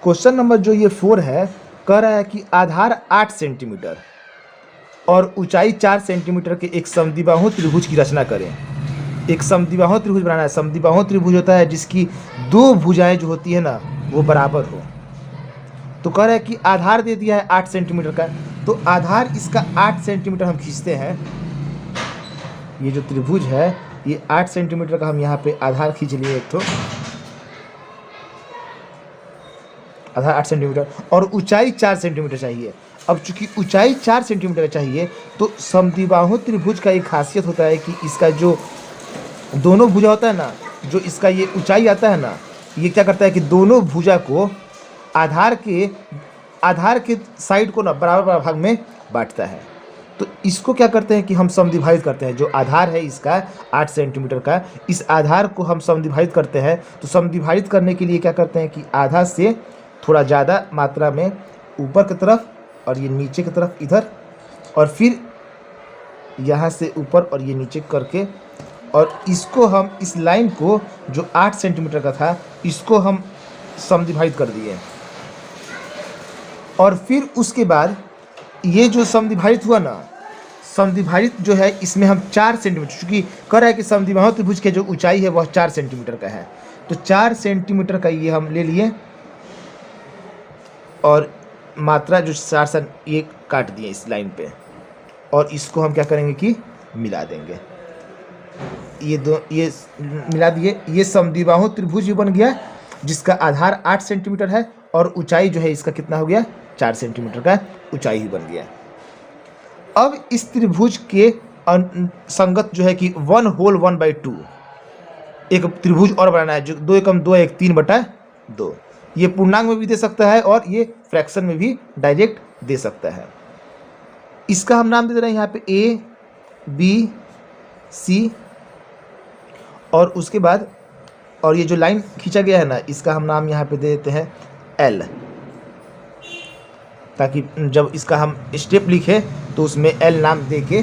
Question number जो ये 4 है, कह रहा है कि आधार 8 सेंटीमीटर और ऊंचाई 4 सेंटीमीटर के एक समद्विबाहु त्रिभुज की रचना करें। एक समद्विबाहु त्रिभुज बनाना है। समद्विबाहु त्रिभुज होता है जिसकी दो भुजाएं जो होती है ना वो बराबर हो। तो कह रहा है कि आधार दे दिया है 8 सेंटीमीटर का, तो आधार इसका 8 सेंटीमीटर हम खींचते हैं। ये जो त्रिभुज है ये 8 सेंटीमीटर का हम यहाँ पे आधार खींच लिए एक तो, आधार 8 सेंटीमीटर और ऊंचाई 4 सेंटीमीटर चाहिए। अब चूंकि ऊंचाई 4 सेंटीमीटर चाहिए तो समद्विबाहु त्रिभुज का एक खासियत होता है कि इसका जो दोनों भुजा होता है ना, जो इसका ये ऊंचाई आता है ना, ये क्या करता है कि दोनों भुजा को आधार के साइड को ना बराबर बराबर भाग में बांटता है। तो इसको क्या करते हैं कि हम समद्विभाजित करते हैं। जो आधार है इसका 8 सेंटीमीटर का, इस आधार को हम समद्विभाजित करते हैं। तो समद्विभाजित करने के लिए क्या करते हैं कि आधा से थोड़ा ज़्यादा मात्रा में ऊपर की तरफ और ये नीचे की तरफ इधर, और फिर यहाँ से ऊपर और ये नीचे करके, और इसको हम इस लाइन को जो 8 सेंटीमीटर का था इसको हम समद्विभाजित कर दिए। और फिर उसके बाद ये जो समद्विभाजित हुआ ना, समद्विभाजित जो है इसमें हम 4 सेंटीमीटर, चूँकि कह रहा है कि समद्विबाहु त्रिभुज की जो ऊंचाई है वह 4 सेंटीमीटर का है, तो 4 सेंटीमीटर का ये हम ले लिए और मात्रा जो 4 ये काट दिए इस लाइन पे, और इसको हम क्या करेंगे कि मिला देंगे। ये मिला दिए, ये समद्विबाहु त्रिभुज भी बन गया जिसका आधार 8 सेंटीमीटर है और ऊंचाई जो है इसका कितना हो गया, 4 सेंटीमीटर का ऊंचाई ही बन गया। अब इस त्रिभुज के संगत जो है कि 1 होल 1/2 एक त्रिभुज और बनाना है जो 2 एकम 2 1 3/2। ये पूर्णांक में भी दे सकता है और ये फ्रैक्शन में भी डायरेक्ट दे सकता है। इसका हम नाम दे रहे हैं यहाँ पे A, B, C, और उसके बाद और ये जो लाइन खींचा गया है ना इसका हम नाम यहाँ पे दे देते हैं L, ताकि जब इसका हम स्टेप लिखें तो उसमें L नाम दे के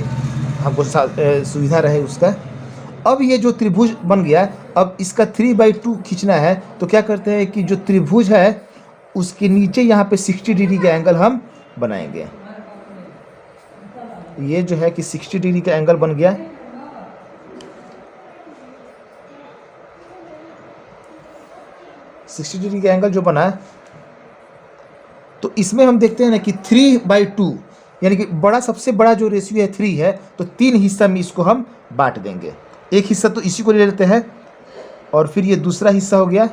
हमको सुविधा रहे उसका। अब ये जो त्रिभुज बन गया, अब इसका 3/2 खींचना है, तो क्या करते हैं कि जो त्रिभुज है उसके नीचे यहाँ पे 60 डिग्री का एंगल हम बनाएंगे। ये जो है कि 60 डिग्री का एंगल बन गया। $60 डिग्री का एंगल जो बना, तो इसमें हम देखते हैं ना कि 3/2 यानी कि बड़ा, सबसे बड़ा जो रेशियो है 3 है, तो 3 हिस्सा में इसको हम बांट देंगे। एक हिस्सा तो इसी को ले लेते हैं और फिर ये दूसरा हिस्सा हो गया,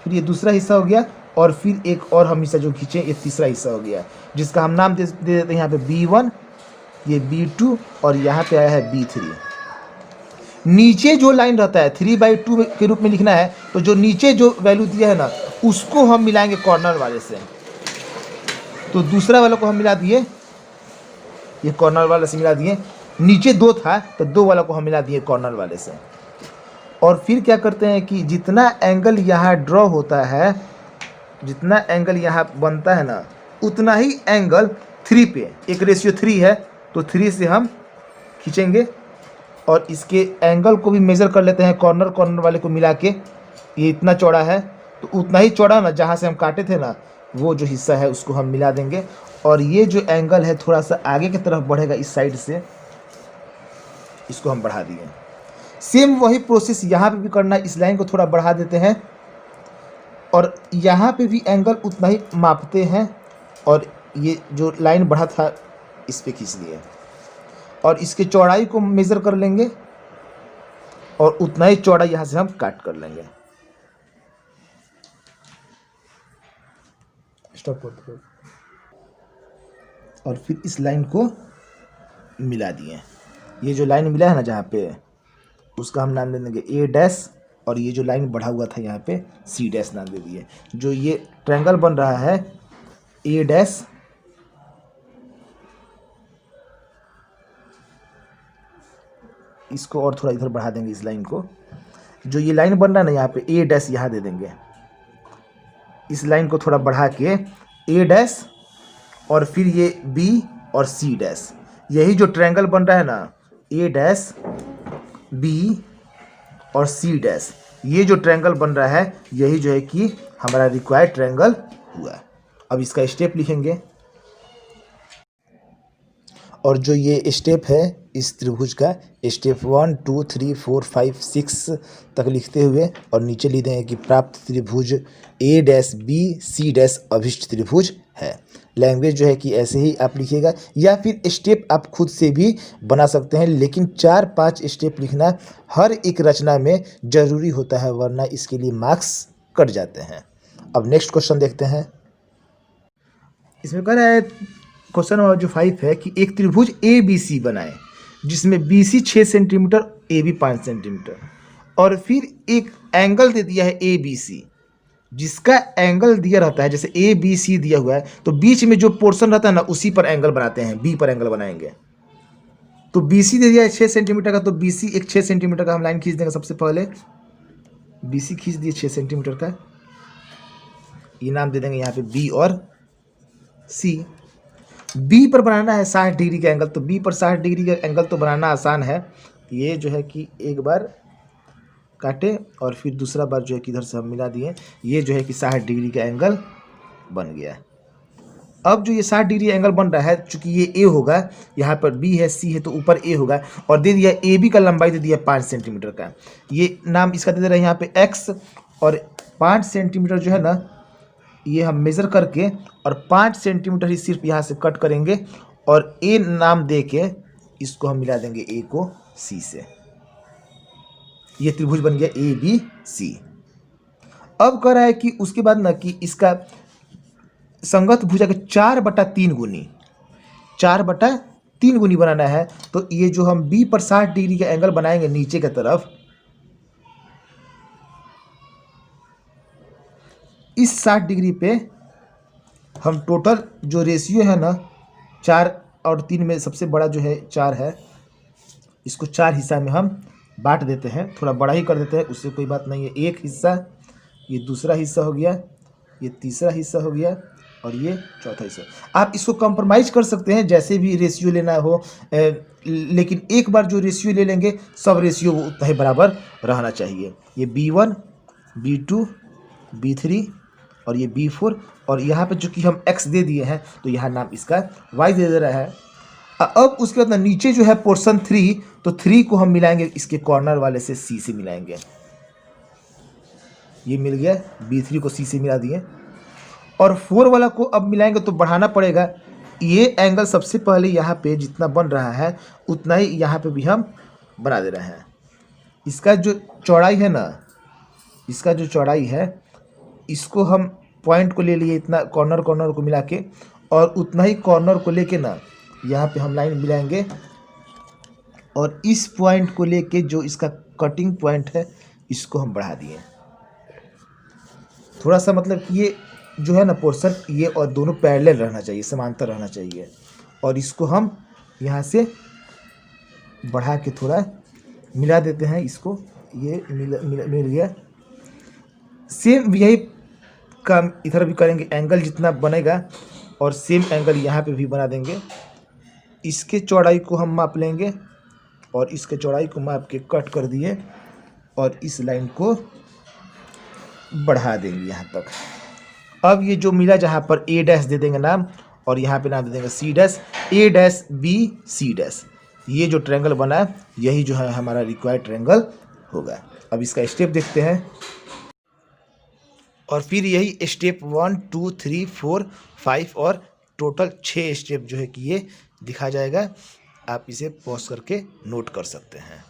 फिर ये दूसरा हिस्सा हो गया, और फिर एक और हम हिस्सा जो खींचे ये तीसरा हिस्सा हो गया, जिसका हम नाम दे देते हैं यहाँ पे B1, ये B2 और यहाँ पे आया है B3। नीचे जो लाइन रहता है 3/2 के रूप में लिखना है, तो जो नीचे जो वैल्यू दिया है ना उसको हम मिलाएंगे कॉर्नर वाले से। तो दूसरा वाला को हम मिला दिए, ये कॉर्नर वाले से मिला दिए। नीचे 2 था तो 2 वाला को हम मिला दिए कॉर्नर वाले से। और फिर क्या करते हैं कि जितना एंगल यहाँ ड्रॉ होता है, जितना एंगल यहाँ बनता है ना, उतना ही एंगल 3 पे, एक रेशियो 3 है तो 3 से हम खींचेंगे और इसके एंगल को भी मेज़र कर लेते हैं कॉर्नर वाले को मिला के। ये इतना चौड़ा है तो उतना ही चौड़ा ना जहाँ से हम काटे थे ना वो जो हिस्सा है उसको हम मिला देंगे। और ये जो एंगल है थोड़ा सा आगे की तरफ बढ़ेगा इस साइड से, इसको हम बढ़ा दिए। सेम वही प्रोसेस यहाँ पे भी करना है, इस लाइन को थोड़ा बढ़ा देते हैं और यहाँ पे भी एंगल उतना ही मापते हैं और ये जो लाइन बढ़ा था इस पे खींच लिए और इसके चौड़ाई को मेज़र कर लेंगे और उतना ही चौड़ा यहाँ से हम काट कर लेंगे। स्टॉप करते हैं और फिर इस लाइन को मिला दिए। ये जो लाइन मिला है ना जहाँ पे, उसका हम नाम दे देंगे A' और ये जो लाइन बढ़ा हुआ था यहाँ पे C' नाम दे दिए। जो ये ट्रायंगल बन रहा है A', इसको और थोड़ा इधर बढ़ा देंगे इस लाइन को। जो ये लाइन बन रहा है ना यहाँ पे A' यहाँ दे देंगे, इस लाइन को थोड़ा बढ़ा के A' और फिर ये B और C'। यही जो ट्रायंगल बन रहा है ना A' बी और सी डैश, ये जो ट्रायंगल बन रहा है यही जो है कि हमारा रिक्वायर्ड ट्रायंगल हुआ। अब इसका स्टेप लिखेंगे और जो ये स्टेप है इस त्रिभुज का, स्टेप 1 2 3 4 5 6 तक लिखते हुए और नीचे लिख देंगे कि प्राप्त त्रिभुज ए डैश बी सी डैश अभिष्ट त्रिभुज है। लैंग्वेज जो है कि ऐसे ही आप लिखिएगा या फिर स्टेप आप खुद से भी बना सकते हैं, लेकिन 4-5 स्टेप लिखना हर एक रचना में ज़रूरी होता है, वरना इसके लिए मार्क्स कट जाते हैं। अब नेक्स्ट क्वेश्चन देखते हैं। इसमें कह रहा है क्वेश्चन नंबर जो 5 है कि एक त्रिभुज ए बी सी बनाए जिसमें B C 6 centimetre A B 5 centimetre और फिर एक एंगल दे दिया है ए बी सी, जिसका एंगल दिया रहता है जैसे ए बी सी दिया हुआ है तो बीच में जो पोर्शन रहता है ना उसी पर एंगल बनाते हैं, बी पर एंगल बनाएंगे। तो बी सी दे दिया है 6 सेंटीमीटर का, तो बी सी एक 6 सेंटीमीटर का हम लाइन खींच देंगे। सबसे पहले बी सी खींच दिए 6 सेंटीमीटर का, ये नाम दे देंगे यहाँ पे बी और सी। बी पर बनाना है 60 डिग्री का एंगल, तो बी पर 60 डिग्री का एंगल तो बनाना आसान है। ये जो है कि एक बार काटे और फिर दूसरा बार जो है कि इधर से हम मिला दिए, ये जो है कि 60 डिग्री का एंगल बन गया। अब जो ये 60 डिग्री एंगल बन रहा है, चूंकि ये ए होगा, यहाँ पर बी है सी है तो ऊपर ए होगा और दे दिया ए बी का लंबाई दे दिया 5 सेंटीमीटर का। ये नाम इसका दे दे रहे हैं यहाँ पे एक्स, और 5 सेंटीमीटर जो है ना ये हम मेज़र करके और 5 सेंटीमीटर ही सिर्फ यहाँ से कट करेंगे और ए नाम दे के इसको हम मिला देंगे ए को सी से। ये त्रिभुज बन गया ए बी सी। अब कह रहा है कि उसके बाद ना कि इसका संगत भुजा के 4/3 गुनी 4/3 गुनी बनाना है। तो ये जो हम बी पर 60 डिग्री का एंगल बनाएंगे नीचे की तरफ, इस 60 डिग्री पे हम टोटल जो रेशियो है ना 4 और 3 में सबसे बड़ा जो है 4 है, इसको 4 हिस्सा में हम बांट देते हैं, थोड़ा बड़ा ही कर देते हैं, उससे कोई बात नहीं है। एक हिस्सा, ये दूसरा हिस्सा हो गया, ये तीसरा हिस्सा हो गया और ये चौथा हिस्सा। आप इसको कंप्रोमाइज़ कर सकते हैं जैसे भी रेशियो लेना हो, लेकिन एक बार जो रेशियो ले लेंगे सब रेशियो उतना ही बराबर रहना चाहिए। ये B1 B2 B3 और ये B4 और यहाँ पे जो कि हम x दे दिए हैं तो यहाँ नाम इसका y दे दे रहा है। अब उसके बाद ना नीचे जो है पोर्शन 3, तो 3 को हम मिलाएंगे इसके कॉर्नर वाले से C से मिलाएंगे। ये मिल गया, B3 को C से मिला दिए और 4 वाला को अब मिलाएंगे तो बढ़ाना पड़ेगा। ये एंगल सबसे पहले यहाँ पे जितना बन रहा है उतना ही यहाँ पे भी हम बना दे रहे हैं। इसका जो चौड़ाई है ना, इसका जो चौड़ाई है इसको हम पॉइंट को ले लिए इतना, कॉर्नर को मिला के, और उतना ही कॉर्नर को लेके ना यहाँ पे हम लाइन मिलाएंगे और इस पॉइंट को लेके जो इसका कटिंग पॉइंट है इसको हम बढ़ा दिए थोड़ा सा, मतलब कि ये जो है ना पोर्शन ये और दोनों पैरेलल रहना चाहिए, समांतर रहना चाहिए, और इसको हम यहाँ से बढ़ा के थोड़ा मिला देते हैं इसको। ये मिल गया। सेम यही काम इधर भी करेंगे, एंगल जितना बनेगा और सेम एंगल यहाँ पे भी बना देंगे। इसके चौड़ाई को हम माप लेंगे और इसके चौड़ाई को माप के कट कर दिए और इस लाइन को बढ़ा देंगे यहाँ तक। अब ये जो मिला जहाँ पर ए डैश दे देंगे नाम और यहाँ पे नाम दे देंगे सी डैश, ए डैश बी सी डैश। ये जो ट्रायंगल बना है यही जो है हमारा रिक्वायर्ड ट्रायंगल होगा। अब इसका स्टेप देखते हैं और फिर यही स्टेप 1 2 3 4 5 और टोटल 6 स्टेप जो है कि ये दिखा जाएगा। आप इसे पॉज करके नोट कर सकते हैं।